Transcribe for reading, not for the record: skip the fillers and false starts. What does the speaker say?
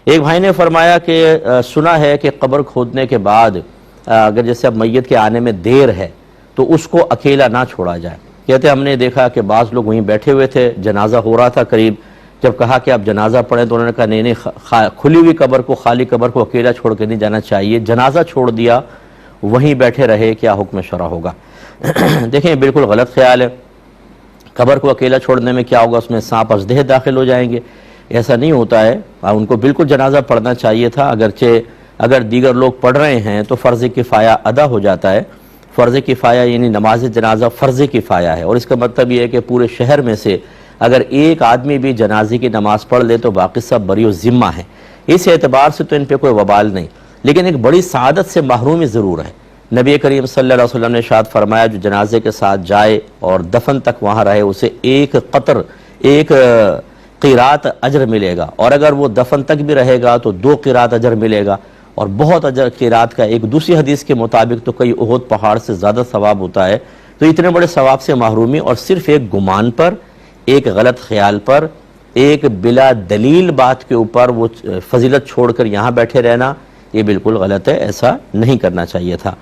ایک بھائی نے فرمایا کہ سنا ہے کہ قبر کھودنے کے بعد اگر جیسے اب میت کے آنے میں دیر ہے تو اس کو اکیلا نہ چھوڑا جائے. کہتے ہم نے دیکھا کہ بعض لوگ وہیں بیٹھے ہوئے تھے، جنازہ ہو رہا تھا قریب، جب کہا کہ آپ جنازہ پڑھیں تو انہوں نے کہا نہیں کھلی ہوئی قبر کو، خالی قبر کو اکیلا چھوڑ کے نہیں جانا چاہیے، جنازہ چھوڑ دیا وہیں بیٹھے رہے، کیا حکم شرع ہوگا؟ دیکھیں بالکل غلط خیال ہے. قبر کو اکیلا چھوڑنے میں کیا ہوگا؟ اس میں سانپ اژدہے داخل ہو جائیں گے، ایسا نہیں ہوتا ہے. ان کو بالکل جنازہ پڑھنا چاہیے تھا، اگرچہ اگر دیگر لوگ پڑھ رہے ہیں تو فرض کفایہ ادا ہو جاتا ہے. فرض کفایہ یعنی نماز جنازہ فرض کفایہ ہے، اور اس کا مطلب یہ ہے کہ پورے شہر میں سے اگر ایک آدمی بھی جنازے کی نماز پڑھ لے تو باقی سب بری و ذمہ ہیں. اس اعتبار سے تو ان پہ کوئی وبال نہیں، لیکن ایک بڑی سعادت سے محرومی ضرور ہے. نبی کریم صلی اللہ علیہ وسلم نے ارشاد فرمایا جو جنازے کے ساتھ جائے اور دفن تک وہاں رہے اسے ایک قطر، ایک قیرات اجر ملے گا، اور اگر وہ دفن تک بھی رہے گا تو 2 قیرات اجر ملے گا، اور بہت اجر قیرات کا. ایک دوسری حدیث کے مطابق تو کئی احد پہاڑ سے زیادہ ثواب ہوتا ہے. تو اتنے بڑے ثواب سے محرومی اور صرف ایک گمان پر، ایک غلط خیال پر، ایک بلا دلیل بات کے اوپر وہ فضیلت چھوڑ کر یہاں بیٹھے رہنا، یہ بالکل غلط ہے، ایسا نہیں کرنا چاہیے تھا.